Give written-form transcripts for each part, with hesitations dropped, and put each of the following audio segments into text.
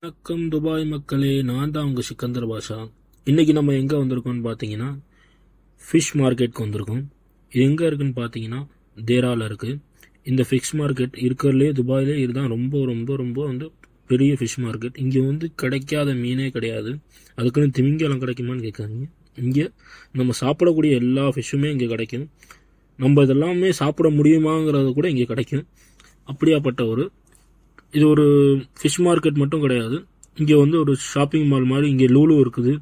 வணக்கம் துபாய் மக்களே, நான் தான் உங்கள் சிக்கந்தர் பாஷா. இன்றைக்கி நம்ம எங்கே வந்திருக்கோம்னு பார்த்தீங்கன்னா ஃபிஷ் மார்க்கெட்டுக்கு வந்திருக்கோம். இது எங்கே இருக்குதுன்னு பார்த்தீங்கன்னா தேராவில் இருக்குது. இந்த ஃபிஷ் மார்க்கெட் இருக்கிறதுலே துபாயிலே இதுதான் ரொம்ப ரொம்ப ரொம்ப வந்து பெரிய ஃபிஷ் மார்க்கெட். இங்கே வந்து கிடைக்காத மீனே கிடையாது. அதுக்குன்னு திமிங்கலம் கிடைக்குமான்னு கேட்காதீங்க. இங்கே நம்ம சாப்பிடக்கூடிய எல்லா ஃபிஷ்ஷுமே இங்கே கிடைக்கும். நம்ம இதெல்லாமே சாப்பிட முடியுமாங்கிறது கூட இங்கே கிடைக்கும். அப்படியாப்பட்ட இது ஒரு ஃபிஷ் மார்க்கெட் மட்டும் கிடையாது. இங்கே வந்து ஒரு ஷாப்பிங் மால் மாதிரி. இங்கே லூலு இருக்குது.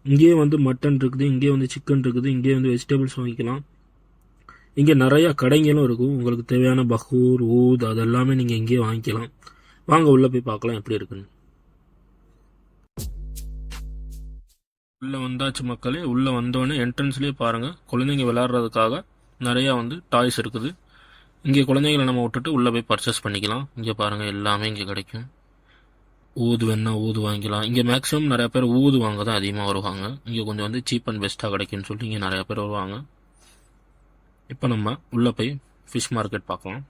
இங்கேயே வந்து மட்டன் இருக்குது, இங்கே வந்து சிக்கன் இருக்குது, இங்கே வந்து வெஜிடபிள்ஸ் வாங்கிக்கலாம். இங்கே நிறையா கடைங்களும் இருக்கும். உங்களுக்கு தேவையான பஹூர், ஊத் அதெல்லாமே நீங்கள் இங்கேயே வாங்கிக்கலாம். வாங்க உள்ளே போய் பார்க்கலாம் எப்படி இருக்குன்னு. உள்ளே வந்தாச்சு மக்களே. உள்ளே வந்தோடனே என்ட்ரன்ஸ்லேயே பாருங்கள், குழந்தைங்க விளையாடுறதுக்காக நிறையா வந்து டாய்ஸ் இருக்குது. இங்கே குழந்தைகளை நம்ம விட்டுட்டு உள்ளே போய் பர்ச்சேஸ் பண்ணிக்கலாம். இங்கே பாருங்கள், எல்லாமே இங்கே கிடைக்கும். ஊது வேணா ஊது வாங்கிக்கலாம். இங்கே மேக்ஸிமம் நிறையா பேர் ஊது வாங்க தான் அதிகமாக வருவாங்க. இங்கே கொஞ்சம் வந்து சீப் அண்ட் பெஸ்ட்டாக கிடைக்குன்னு சொல்லி இங்கே நிறையா பேர் வருவாங்க. இப்போ நம்ம உள்ளே போய் ஃபிஷ் மார்க்கெட் பார்க்கலாம்.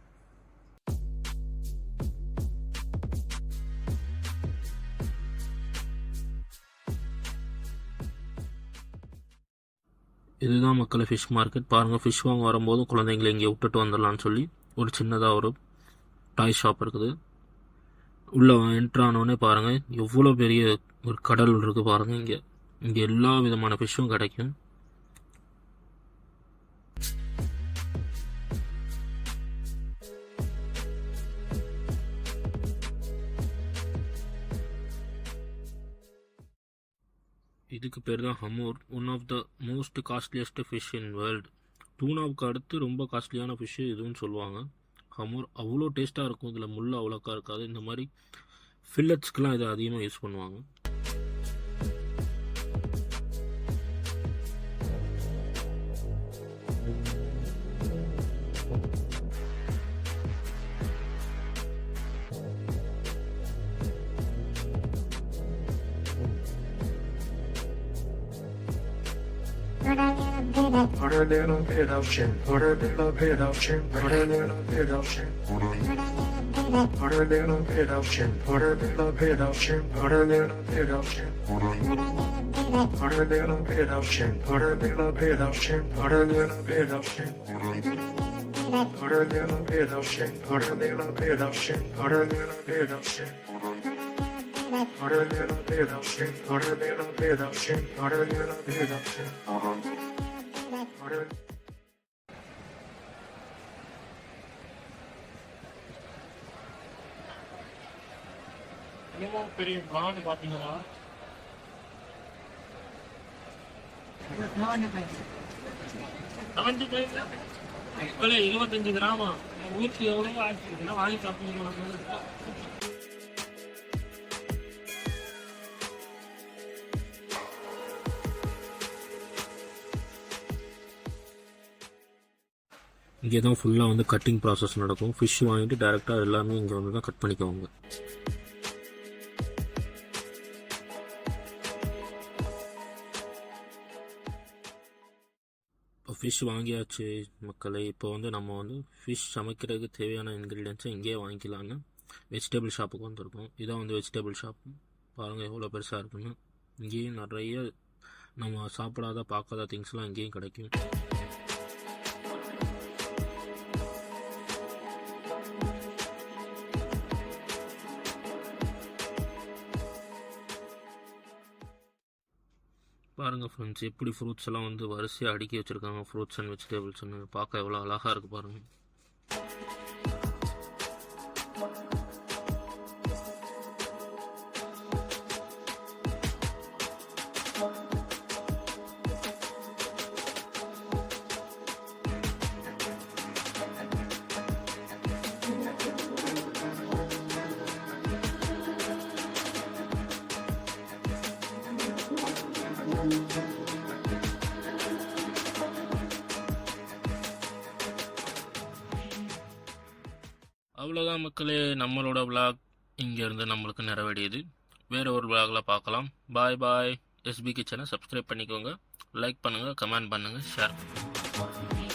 இதுதான் மக்களை ஃபிஷ் மார்க்கெட். பாருங்கள், ஃபிஷ் வாங்க வரும்போது குழந்தைங்களை இங்கே விட்டுட்டு வந்துடலான்னு சொல்லி ஒரு சின்னதாக ஒரு டாய் ஷாப் இருக்குது. உள்ளே என்ட்ரானோடனே பாருங்கள் எவ்வளோ பெரிய ஒரு கடல் இருக்குது பாருங்கள். இங்கே எல்லா விதமான ஃபிஷ்ஷும் கிடைக்கும். இதுக்கு பேர் தான் hammour. One of the most costliest fish in world. டூனாவுக்கு அடுத்து ரொம்ப காஸ்ட்லியான ஃபிஷ்ஷு இதுன்னு சொல்லுவாங்க. ஹமூர் அவ்வளோ டேஸ்ட்டாக இருக்கும். இதில் முள் அவ்வளோக்கா இருக்காது. இந்த மாதிரி ஃபில்லட்ஸ்க்கெலாம் இதை அதிகமாக யூஸ் பண்ணுவாங்க. Put a little bit of chin, put a little bit of chin, put a little bit of chin, put a little bit of chin, put a little bit of chin, put a little bit of chin, put a little bit of chin, put a little bit of chin, put a little bit of chin, put a little bit of chin, put a little bit of chin, put a little bit of chin. Put a little bit of shit, put a little bit of shit, put a little bit of shit. பெரிய brand பாத்தீங்களா? 25 கிராமா. ஊற்றி எவ்வளவு ஆச்சு வாங்கி சாப்பிடுங்க. இங்கே தான் ஃபுல்லாக வந்து கட்டிங் ப்ராசஸ் நடக்கும். ஃபிஷ் வாங்கிட்டு டேரெக்டாக எல்லாமே இங்கே வந்து தான் கட் பண்ணிக்குவாங்க. இப்போ ஃபிஷ் வாங்கியாச்சு மக்களை. இப்போ வந்து நம்ம வந்து ஃபிஷ் சமைக்கிறதுக்கு தேவையான இன்க்ரீடியன்ஸை இங்கேயே வாங்கிக்கலாங்க. வெஜிடபிள் ஷாப்புக்கு வந்திருக்கோம். இதான் வந்து வெஜிடபிள் ஷாப். பாருங்கள் எவ்வளோ பெருசாக இருக்குன்னு. இங்கேயும் நிறைய நம்ம சாப்பிடாத பார்க்காத திங்ஸ்லாம் இங்கேயும் கிடைக்கும். பாருங்கள் ஃப்ரெண்ட்ஸ், எப்படி ஃப்ரூட்ஸ் எல்லாம் வந்து வரிசையாக அடுக்கி வச்சுருக்காங்க. ஃப்ரூட்ஸ் அண்ட் வெஜிடபிள்ஸ்னு பார்க்க எவ்வளோ அழகாக இருக்குது பாருங்கள். அவ்வளோதான் மக்களே, நம்மளோட விளாக் இங்கேருந்து நம்மளுக்கு நிறைவேறியது. வேறு ஒரு விளாகில் பார்க்கலாம். பாய் பாய். எஸ்பி கிச்சனை சப்ஸ்கிரைப் பண்ணிக்கோங்க, லைக் பண்ணுங்கள், கமெண்ட் பண்ணுங்கள், ஷேர் பண்ணுங்கள்.